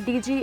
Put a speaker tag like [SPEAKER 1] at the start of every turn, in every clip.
[SPEAKER 1] DG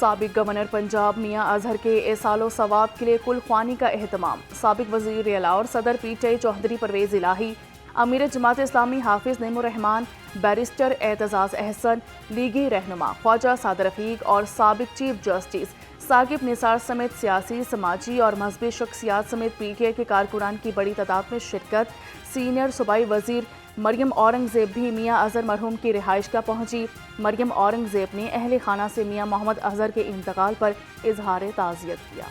[SPEAKER 1] سابق governor Punjab میاں اظہر کے احسال و ثواب کے لیے کل خوانی کا اہتمام. سابق وزیر اعلیٰ اور صدر P T I Chaudhry Pervaiz Elahi, امیر جماعت اسلامی حافظ نعیم الرحمان، بیرسٹر اعتزاز احسن، لیگی رہنما خواجہ صادق رفیق اور سابق چیف جسٹس ثاقب نثار سمیت سیاسی، سماجی اور مذہبی شخصیات سمیت پی ٹی آئی کے کارکنان کی بڑی تعداد میں شرکت. سینئر صوبائی وزیر مریم اورنگ زیب بھی میاں اظہر مرحوم کی رہائش گاہ پہنچی. مریم اورنگ زیب نے اہل خانہ سے میاں محمد اظہر کے انتقال پر اظہار تعزیت کیا.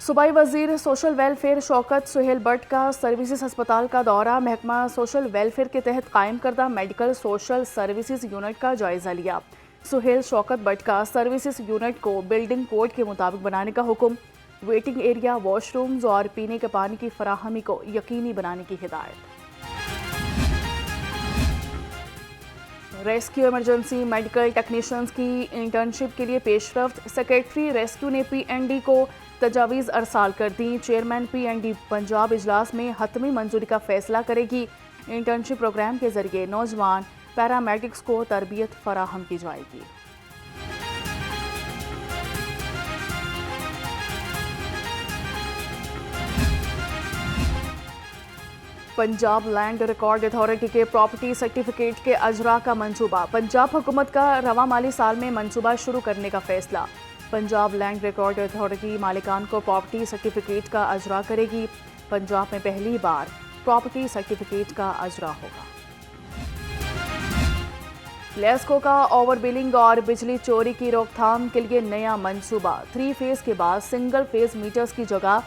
[SPEAKER 1] صوبائی وزیر social welfare Shaukat Sohail but کا سروسز ہسپتال کا دورہ. محکمہ سوشل ویلفیئر کے تحت قائم کردہ میڈیکل سوشل سروسز یونٹ کا جائزہ لیا. سہیل شوکت بٹ کا سروسز یونٹ کو بلڈنگ کوڈ کے مطابق بنانے کا حکم. ویٹنگ ایریا، واش رومز اور پینے کے پانی کی فراہمی کو یقینی بنانے کی ہدایت. ریسکیو ایمرجنسی میڈیکل ٹیکنیشینز کی انٹرنشپ کے لیے پیش رفت. سیکریٹری ریسکیو نے پی این ڈی کو تجاویز ارسال کر دیں. Chairman P N D Punjab اجلاس میں حتمی منظوری کا فیصلہ کرے گی. انٹرنشپ پروگرام کے ذریعے نوجوان پیرامیڈکس کو تربیت فراہم کی جائے گی. پنجاب لینڈ ریکارڈ اتھارٹی کے پراپرٹی سرٹیفکیٹ کے اجراء کا منصوبہ. پنجاب حکومت کا رواں مالی سال میں منصوبہ شروع کرنے کا فیصلہ. پنجاب لینڈ ریکارڈ اتھارٹی مالکان کو پراپرٹی سرٹیفکیٹ کا اجراء کرے گی. پنجاب میں پہلی بار پراپرٹی سرٹیفکیٹ کا اجراء ہوگا. لیسکو کا اوور بلنگ اور بجلی چوری کی روک تھام کے لیے نیا منصوبہ. 3 فیز کے بعد سنگل فیز میٹرز کی جگہ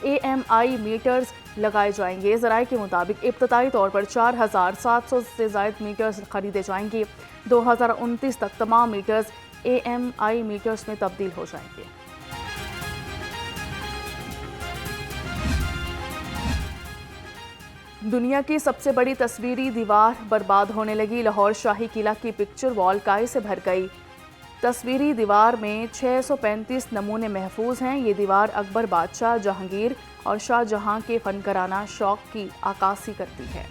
[SPEAKER 1] اے ایم آئی میٹرز لگائے جائیں گے. ذرائع کے مطابق ابتدائی طور پر 4700 سے زائد میٹرز خریدے جائیں گے. 2029 تک تمام meters A M I meters میں تبدیل ہو جائیں گے. دنیا کی سب سے بڑی تصویری دیوار برباد ہونے لگی. لاہور شاہی قلعہ کی پکچر وال کائی سے بھر گئی. تصویری دیوار میں 635 نمونے محفوظ ہیں. یہ دیوار اکبر بادشاہ، جہانگیر اور شاہ جہاں کے فنکارانہ شوق کی عکاسی کرتی ہے.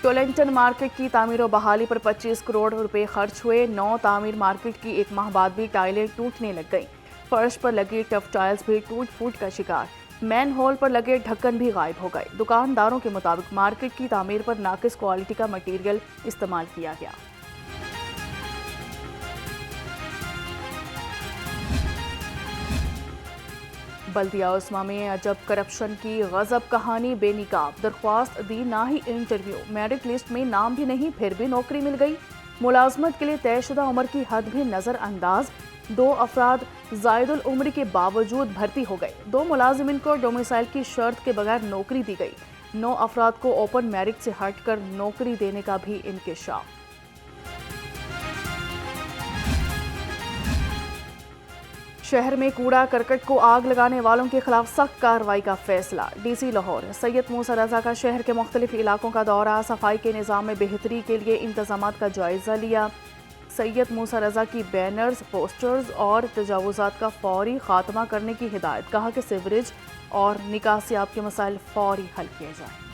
[SPEAKER 1] ٹولنٹن مارکیٹ کی تعمیر و بحالی پر 25 کروڑ روپے خرچ ہوئے. نو تعمیر مارکیٹ کی ایک ماہ بعد بھی ٹائلیں ٹوٹنے لگ گئیں. فرش پر لگی ٹف ٹائلز بھی ٹوٹ پھوٹ کا شکار. مین ہول پر لگے ڈھکن بھی غائب ہو گئے. دکانداروں کے مطابق مارکیٹ کی تعمیر پر ناقص کوالٹی کا مٹیریل استعمال کیا گیا. بلدیہ عظمیٰ میں عجب کرپشن کی غضب کہانی بے نقاب. درخواست دی نہ ہی انٹرویو، میرٹ لسٹ میں نام بھی نہیں پھر بھی نوکری مل گئی. ملازمت کے لیے طے شدہ عمر کی حد بھی نظر انداز. 2 افراد زائد العمر کے باوجود بھرتی ہو گئے. 2 ملازمین کو ڈومیسائل کی شرط کے بغیر نوکری دی گئی. 9 افراد کو اوپن میرٹ سے ہٹ کر نوکری دینے کا بھی انکشاف. شہر میں کوڑا کرکٹ کو آگ لگانے والوں کے خلاف سخت کارروائی کا فیصلہ. ڈی سی لاہور سید موسیٰ رضا کا شہر کے مختلف علاقوں کا دورہ. صفائی کے نظام میں بہتری کے لیے انتظامات کا جائزہ لیا. سید موسیٰ رضا کی بینرز، پوسٹرز اور تجاوزات کا فوری خاتمہ کرنے کی ہدایت. کہا کہ سیوریج اور نکاسیاب کے مسائل فوری حل کیے جائیں.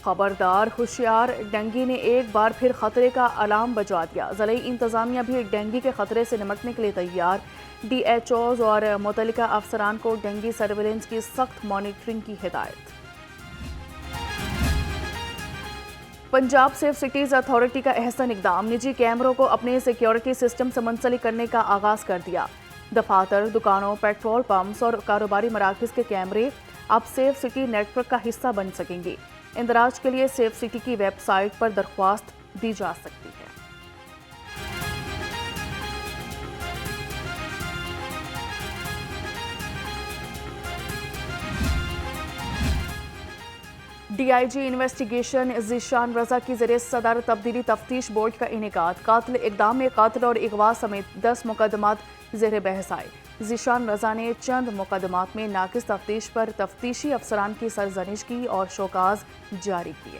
[SPEAKER 1] خبردار ہوشیار، ڈینگی نے ایک بار پھر خطرے کا الارم بجا دیا. ضلعی انتظامیہ بھی ڈینگی کے خطرے سے نمٹنے کے لیے تیار. ڈی ایچ اوز اور متعلقہ افسران کو ڈینگی سرویلنس کی سخت مانیٹرنگ کی ہدایت. پنجاب سیف سٹیز اتھارٹی کا احسن اقدام. نجی کیمروں کو اپنے سیکیورٹی سسٹم سے منسلک کرنے کا آغاز کر دیا. دفاتر، دکانوں، پیٹرول پمپس اور کاروباری مراکز کے کیمرے اب سیف سٹی نیٹ ورک کا حصہ بن سکیں گے. اندراج کے لیے سیف سٹی کی ویب سائٹ پر درخواست دی جا سکتی ہے. D I G investigation Zeeshan Raza کی زیر صدارت تبدیلی تفتیش بورڈ کا انعقاد. قاتل اقدام میں قتل اور اغوا سمیت 10 مقدمات زیر بحث آئے. ذیشان رضا نے چند مقدمات میں ناقص تفتیش پر تفتیشی افسران کی سرزنش کی اور شوکاز جاری کیے.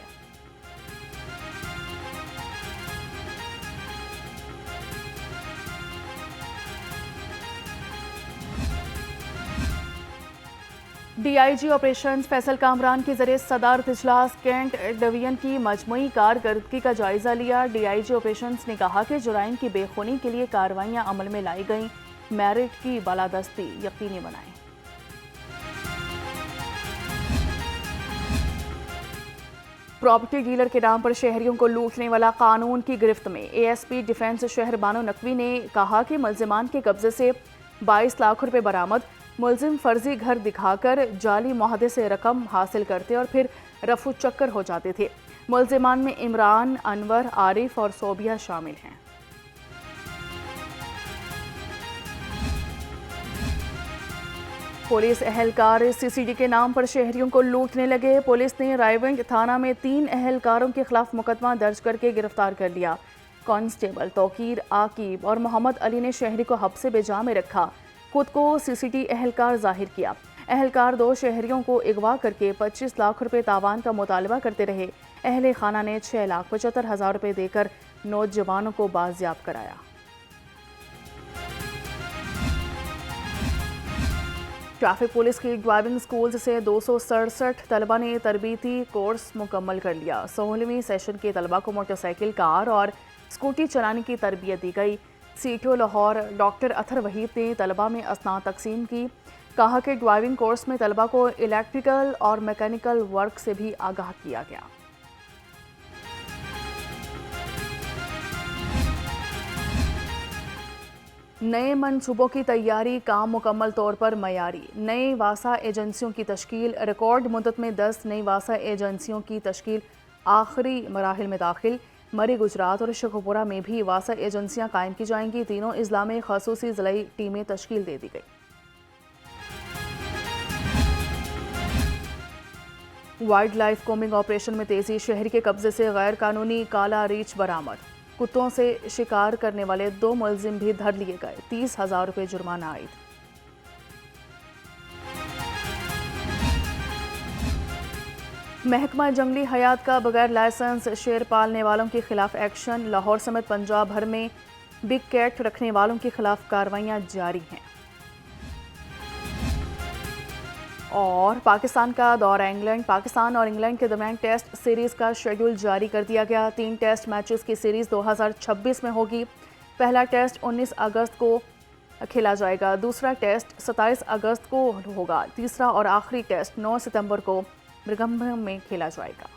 [SPEAKER 1] D I G operations Faisal Kamran کے ذریعے صدارت اجلاس کینٹ ڈویژن کی مجموعی کارکردگی کا جائزہ لیا۔ ڈی آئی جی آپریشنز نے کہا کہ جرائم کی بے خونی کے لیے کارروائیاں عمل میں لائی گئیں، میرٹ کی بالادستی یقینی بنائیں۔ پراپرٹی ڈیلر کے نام پر شہریوں کو لوٹنے والا قانون کی گرفت میں۔ اے ایس پی ڈیفنس شہر بانو نقوی نے کہا کہ ملزمان کے قبضے سے 22 لاکھ روپے برآمد۔ ملزم فرضی گھر دکھا کر جعلی معاہدے سے رقم حاصل کرتے اور پھر رفو چکر ہو جاتے تھے۔ ملزمان میں عمران، انور، عارف اور صوبیہ شامل ہیں۔ پولیس اہلکار سی سی ڈی کے نام پر شہریوں کو لوٹنے لگے۔ پولیس نے رائیونڈ تھانہ میں 3 اہلکاروں کے خلاف مقدمہ درج کر کے گرفتار کر لیا۔ کانسٹیبل توقیر، عاقب اور محمد علی نے شہری کو حبس بجا میں رکھا، خود کو سی سی ڈی اہلکار ظاہر کیا۔ اہلکار 2 شہریوں کو اغوا کر کے 25 لاکھ روپے تاوان کا مطالبہ کرتے رہے۔ اہل خانہ نے 6,75,000 روپے دے کر نوجوانوں کو بازیاب کرایا۔ ٹریفک پولیس کی ڈرائیونگ سکولز سے 267 طلبہ نے تربیتی کورس مکمل کر لیا۔ 16ویں سیشن کے طلبہ کو موٹر سائیکل، کار اور اسکوٹی چلانے کی تربیت دی گئی۔ C T O Lahore doctor Athar Waheed نے طلبہ میں اسناد تقسیم کی۔ کہا کہ ڈرائیونگ کورس میں طلبہ کو الیکٹریکل اور میکینیکل ورک سے بھی آگاہ کیا گیا۔ نئے منصوبوں کی تیاری، کام مکمل طور پر معیاری۔ نئے واسا ایجنسیوں کی تشکیل، ریکارڈ مدت میں 10 نئی واسا ایجنسیوں کی تشکیل آخری مراحل میں داخل۔ مری، گجرات اور شیخوپورہ میں بھی واسا ایجنسیاں قائم کی جائیں گی۔ تینوں اضلاع میں خصوصی ضلعی ٹیمیں تشکیل دے دی گئی۔ وائلڈ لائف کومنگ آپریشن میں تیزی، شہری کے قبضے سے غیر قانونی کالا ریچھ برآمد۔ کتوں سے شکار کرنے والے 2 ملزم بھی دھر لیے گئے، 30,000 روپے جرمانہ عائد۔ محکمہ جنگلی حیات کا بغیر لائسنس شیر پالنے والوں کے خلاف ایکشن، لاہور سمیت پنجاب بھر میں بگ کیٹ رکھنے والوں کے خلاف کارروائیاں جاری ہیں۔ اور پاکستان کا دورہ انگلینڈ، پاکستان اور انگلینڈ کے درمیان ٹیسٹ سیریز کا شیڈول جاری کر دیا گیا۔ 3 ٹیسٹ میچز کی سیریز 2026 میں ہوگی۔ پہلا ٹیسٹ 19 اگست کو کھیلا جائے گا، دوسرا ٹیسٹ 27 اگست کو ہوگا، تیسرا اور آخری ٹیسٹ 9 ستمبر کو برمنگھم میں کھیلا جائے گا۔